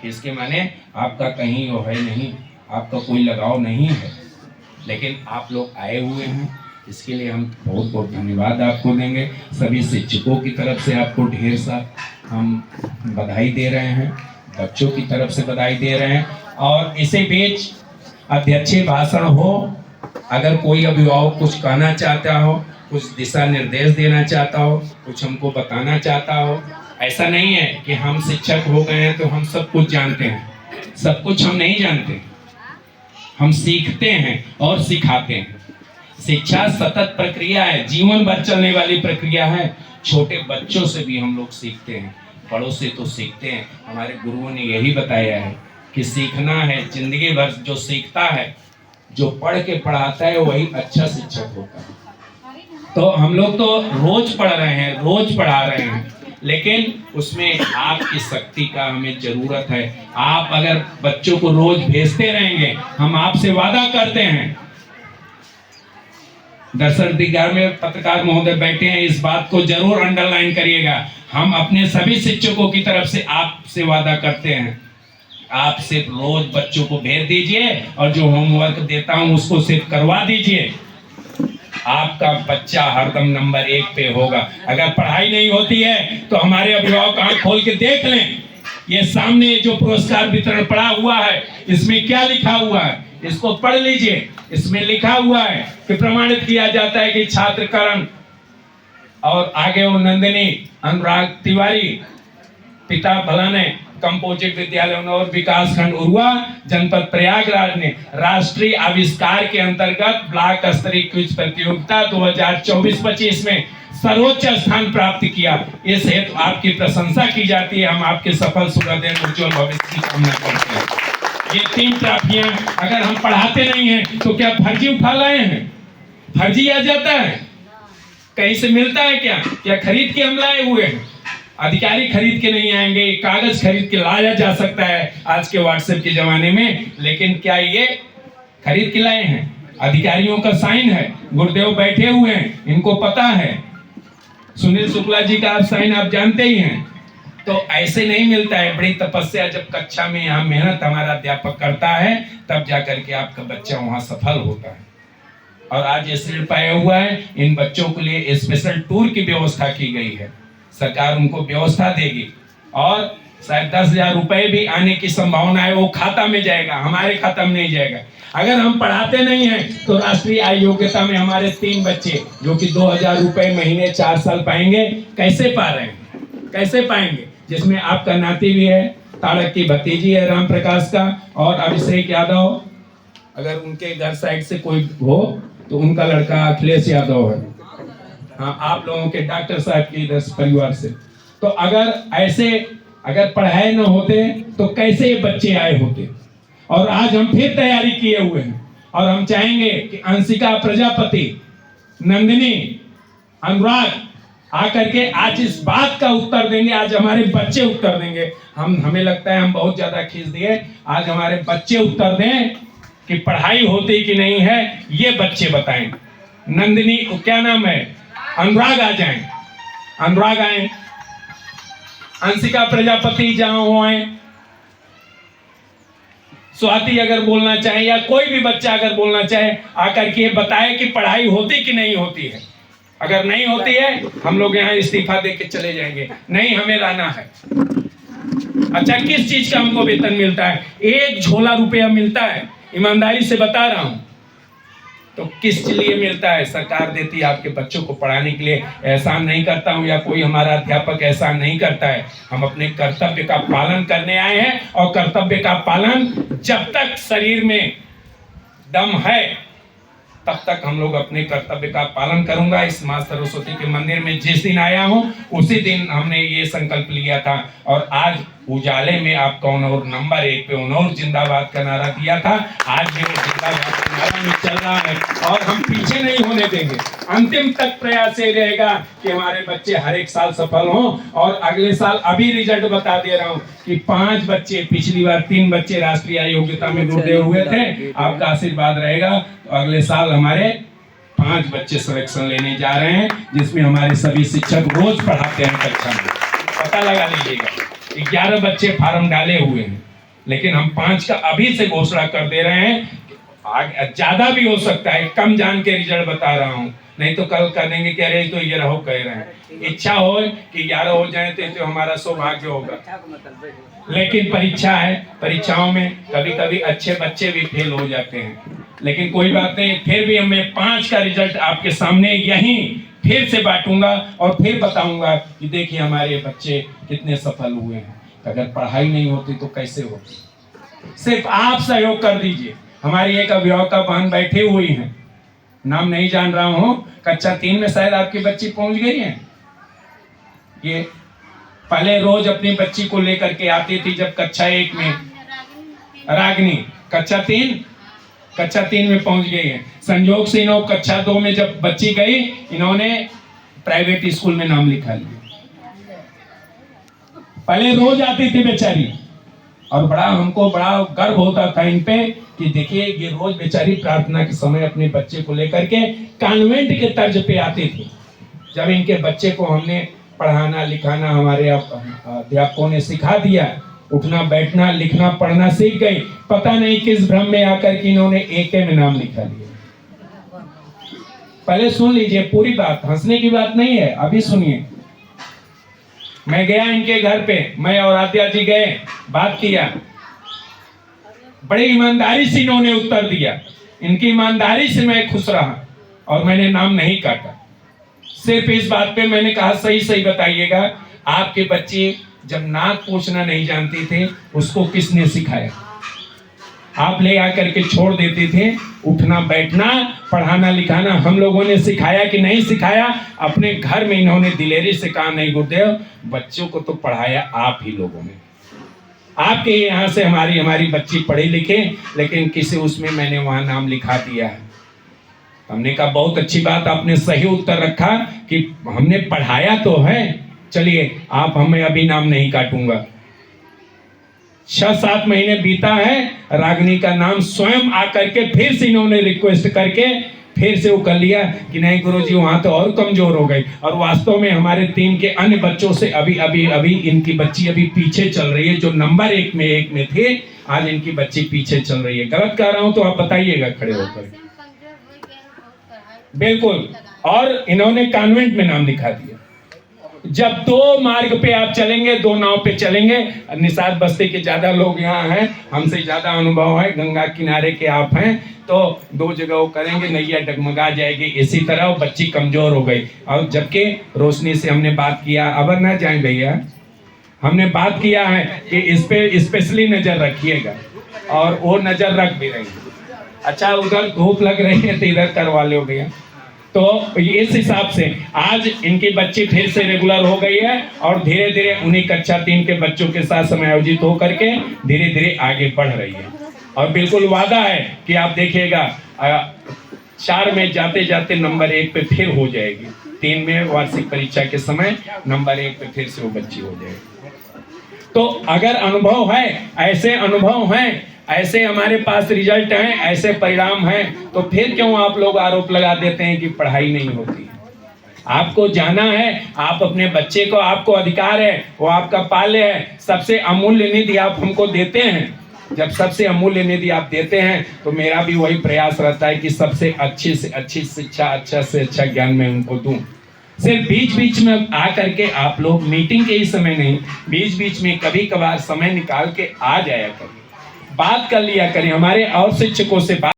इसके माने आपका कहीं वो है नहीं, आपका कोई लगाव नहीं है, लेकिन आप लोग आए हुए हैं, इसके लिए हम बहुत बहुत धन्यवाद आपको देंगे। सभी शिक्षकों की तरफ से आपको ढेर सा हम बधाई दे रहे हैं, बच्चों की तरफ से बधाई दे रहे हैं। और इसी बीच अध्यक्षीय भाषण हो, अगर कोई अभिभावक कुछ कहना चाहता हो, कुछ दिशा निर्देश देना चाहता हो, कुछ हमको बताना चाहता हो, ऐसा नहीं है कि हम शिक्षक हो गए हैं तो हम सब कुछ जानते हैं। सब कुछ हम नहीं जानते, हम सीखते हैं और सिखाते हैं। शिक्षा सतत प्रक्रिया है, जीवन भर चलने वाली प्रक्रिया है। छोटे बच्चों से भी हम लोग सीखते हैं, बड़ों से तो सीखते हैं। हमारे गुरुओं ने यही बताया है कि सीखना है, जिंदगी भर जो सीखता है, जो पढ़ के पढ़ाता है, वही अच्छा शिक्षक होता है। तो हम लोग तो रोज पढ़ रहे हैं, रोज पढ़ा रहे हैं, लेकिन उसमें आपकी शक्ति का हमें जरूरत है। आप अगर बच्चों को रोज भेजते रहेंगे, हम आपसे वादा करते हैं, दर्शक में पत्रकार महोदय बैठे हैं, इस बात को जरूर अंडरलाइन करिएगा। हम अपने सभी शिक्षकों की तरफ से आपसे वादा करते हैं, आप सिर्फ रोज बच्चों को भेज दीजिए और जो होमवर्क देता हूं उसको सिर्फ करवा दीजिए। आपका बच्चा हरदम नंबर 1 पे होगा। अगर पढ़ाई नहीं होती है तो हमारे अभिभावक आंख खोल के देख लें, ये सामने जो पुरस्कार वितरण पड़ा हुआ है, इसमें क्या लिखा हुआ है, इसको पढ़ लीजिए। इसमें लिखा हुआ है कि प्रमाणित किया जाता है कि छात्र करण और आगे वो नंदिनी अनुराग तिवारी, पिता भलाने, कंपोजिट विद्यालय और विकास खंड उरुआ, जनपद प्रयागराज ने राष्ट्रीय आविष्कार के अंतर्गत ब्लॉक स्तरीय क्विज प्रतियोगिता 2024-25 में सर्वोच्च स्थान प्राप्त किया। इस हेतु आपकी प्रशंसा की जाती है। हम आपके सफल सुखद उज्ज्वल भविष्य की कामना करते हैं। ये 3 ट्रॉफियां अगर हम पढ़ाते नहीं हैं तो क्या फर्जी उठा लाए हैं? फर्जी आ जाता है, कहीं से मिलता है क्या? क्या खरीद के हम लाए हुए हैं? अधिकारी खरीद के नहीं आएंगे, कागज खरीद के लाया जा सकता है आज के व्हाट्सएप के जमाने में, लेकिन क्या ये खरीद के लाए हैं? अधिकारियों का साइन है, गुरुदेव बैठे हुए हैं, इनको पता है, सुनील शुक्ला जी का साइन आप जानते ही हैं। तो ऐसे नहीं मिलता है, बड़ी तपस्या जब कक्षा में यहाँ मेहनत हमारा अध्यापक करता है, तब जाकर के आपका बच्चा वहाँ सफल होता है। और आज ये श्रेय पाया हुआ है, इन बच्चों के लिए स्पेशल टूर की व्यवस्था की गई है, सरकार उनको व्यवस्था देगी और शायद 10,000 रुपए भी आने की संभावना है। वो खाता में जाएगा, हमारे खाता में नहीं जाएगा। अगर हम पढ़ाते नहीं हैं तो राष्ट्रीय आय योग्यता में हमारे 3 बच्चे जो कि 2,000 रुपए महीने 4 साल पाएंगे, कैसे पा रहे हैं? कैसे पाएंगे? जिसमें आपका नाती भी है, तारक की भतीजी है राम प्रकाश का, और अभिषेक यादव, अगर उनके घर साइड से कोई हो तो उनका लड़का अखिलेश यादव है। हाँ, आप लोगों के डॉक्टर साहब के इधर परिवार से। तो अगर ऐसे अगर पढ़ाए न होते तो कैसे ये बच्चे आए होते? और आज हम फिर तैयारी किए हुए हैं और हम चाहेंगे कि अंशिका प्रजापति, नंदिनी, अनुराग आकर के आज इस बात का उत्तर देंगे। आज हमारे बच्चे उत्तर देंगे। हमें लगता है हम बहुत ज्यादा खींच दिए, आज हमारे बच्चे उत्तर दें कि पढ़ाई होती कि नहीं है, ये बच्चे बताएं। नंदिनी को क्या नाम है, अनुराग आ जाएं, अनुराग आए, अंशिका प्रजापति जहां हो आए, स्वाति अगर बोलना चाहे या कोई भी बच्चा अगर बोलना चाहे आकर के बताए कि पढ़ाई होती कि नहीं होती है। अगर नहीं होती है हम लोग यहाँ इस्तीफा दे के चले जाएंगे, नहीं हमें रहना है। अच्छा, किस चीज का हमको वेतन मिलता है? 1 झोला रुपया मिलता है, ईमानदारी से बता रहा हूं। तो किस लिए मिलता है? सरकार देती है आपके बच्चों को पढ़ाने के लिए। एहसान नहीं करता हूं या कोई हमारा अध्यापक एहसान नहीं करता है। हम अपने कर्तव्य का पालन करने आए हैं और कर्तव्य का पालन जब तक शरीर में दम है तब तक हम लोग अपने कर्तव्य का पालन करूंगा। इस मां सरस्वती के मंदिर में जिस दिन आया हूं उसी दिन हमने ये संकल्प लिया था और आज उजाले में आपका उन्नौर नंबर 1 पे उन्नौर जिंदाबाद का नारा दिया था। आज भी वो जिंदाबाद का नारा में चल रहा है और हम पीछे नहीं होने देंगे। अंतिम तक प्रयास ये रहेगा कि हमारे बच्चे हर एक साल सफल हों और अगले साल अभी रिजल्ट बता दे रहा हूं कि 5 बच्चे, पिछली बार 3 बच्चे राष्ट्रीय योग्यता में जुड़े हुए थे। आपका आशीर्वाद रहेगा तो अगले साल हमारे 5 बच्चे सिलेक्शन लेने जा रहे हैं, जिसमें हमारे सभी शिक्षक रोज पढ़ाते हैं कक्षा में। पता लगा लीजिएगा, 11 बच्चे फार्म डाले हुए हैं लेकिन हम 5 का अभी से घोषणा कर दे रहे हैं। आगे ज्यादा भी हो सकता है, कम जान के रिजल्ट बता रहा हूँ, नहीं तो कल कर देंगे कह रहे तो 11 हो कह रहे हैं। इच्छा हो कि 11 हो जाए तो हमारा सौभाग्य होगा, लेकिन परीक्षा है, परीक्षाओं में कभी कभी अच्छे बच्चे भी फेल हो जाते हैं, लेकिन कोई बात नहीं, फिर भी मैं 5 का रिजल्ट आपके सामने यहीं फिर से बांटूंगा और फिर बताऊंगा कि देखिए हमारे बच्चे कितने सफल हुए हैं। अगर पढ़ाई नहीं होती तो कैसे होती, सिर्फ आप सहयोग कर दीजिए। हमारी एक अभिभावका बहन बैठी हुई हैं, नाम नहीं जान रहा हूं, कक्षा 3 में शायद आपकी बच्ची पहुंच गई है। ये पहले रोज अपनी बच्ची को लेकर के आती थी जब कक्षा 1 में, रागनी कक्षा 3 में पहुंच गई है। संयोग से इन्होंने कक्षा 2 में जब बच्ची गई, इन्होंने प्राइवेट स्कूल में नाम लिखा लिया। पहले रोज आती थी बेचारी, और हमको बड़ा गर्व होता था इन पे कि देखिए ये रोज बेचारी प्रार्थना के समय अपने बच्चे को लेकर के कॉन्वेंट के तर्ज पे आती थी। जब इनके बच्चे को हमने पढ़ाना लिखाना हमारे अध्यापकों ने सिखा दिया, उठना बैठना लिखना पढ़ना सीख गई, पता नहीं किस भ्रम में आकर के इन्होंने AK में नाम लिखा लिया। पहले सुन लीजिए पूरी बात, हंसने की बात नहीं है, अभी सुनिए। मैं गया इनके घर पे, मैं और आद्या जी गए, बात किया, बड़ी ईमानदारी से इन्होंने उत्तर दिया। इनकी ईमानदारी से मैं खुश रहा और मैंने नाम नहीं काटा। सिर्फ इस बात पे मैंने कहा सही सही बताइएगा, आपके बच्चे जब नाक पूछना नहीं जानती थे उसको किसने सिखाया? आप ले आकर के छोड़ देते थे, उठना बैठना पढ़ाना लिखाना हम लोगों ने सिखाया कि नहीं सिखाया? अपने घर में इन्होंने दिलेरी से कहा नहीं गुरुदेव, बच्चों को तो पढ़ाया आप ही लोगों ने। आपके यहाँ से हमारी बच्ची पढ़ी लिखे, लेकिन किसी उसमें मैंने वहां नाम लिखा दिया है। हमने कहा बहुत अच्छी बात, आपने सही उत्तर रखा कि हमने पढ़ाया तो है, चलिए आप हमें अभी नाम नहीं काटूंगा। 6-7 महीने बीता है, रागनी का नाम स्वयं आकर के फिर से इन्होंने रिक्वेस्ट करके फिर से वो कर लिया कि नहीं गुरुजी वहां तो और कमजोर हो गई। और वास्तव में हमारे 3 के अन्य बच्चों से अभी इनकी बच्ची अभी पीछे चल रही है। जो नंबर 1 में थे, आज इनकी बच्ची पीछे चल रही है। गलत कह रहा हूं तो आप बताइएगा खड़े होकर। बिल्कुल, और इन्होंने कॉन्वेंट में नाम लिखा दिया। जब 2 मार्ग पे आप चलेंगे, 2 नाव पे चलेंगे, निषाद बस्ती के ज्यादा लोग यहाँ हैं, हमसे ज्यादा अनुभव है, गंगा किनारे के आप हैं, तो 2 जगह वो करेंगे, नैया डगमगा जाएगी। इसी तरह वो बच्ची कमजोर हो गई। और जबकि रोशनी से हमने बात किया, अब ना जाए भैया, हमने बात किया है कि इस पे स्पेशली नजर रखिएगा, और वो नजर रख भी रही। अच्छा उधर धूप लग रही है तो इधर करवा लो भैया। तो इस हिसाब से आज इनकी बच्ची फिर से रेगुलर हो गई है और धीरे धीरे उन्हीं कक्षा 3 के बच्चों के साथ समायोजित होकर के धीरे धीरे आगे बढ़ रही है। और बिल्कुल वादा है कि आप देखिएगा 4 में जाते जाते नंबर 1 पे फिर हो जाएगी। 3 में वार्षिक परीक्षा के समय नंबर 1 पे फिर से वो बच्ची हो जाएगी। तो अगर अनुभव है, ऐसे अनुभव हैं, ऐसे हमारे पास रिजल्ट हैं, ऐसे परिणाम हैं, तो फिर क्यों आप लोग आरोप लगा देते हैं कि पढ़ाई नहीं होती? आपको जाना है, आप अपने बच्चे को, आपको अधिकार है, वो आपका पाल्य है, सबसे अमूल्य निधि आप हमको देते हैं। जब सबसे अमूल्य निधि आप देते हैं तो मेरा भी वही प्रयास रहता है कि सबसे अच्छी से अच्छी शिक्षा, अच्छा से अच्छा ज्ञान मैं उनको दूं। सिर्फ बीच बीच में आकर के आप लोग मीटिंग के ही समय नहीं, बीच बीच में कभी कभार समय निकाल के आ जाया करें, बात कर लिया करें, हमारे और शिक्षकों से बात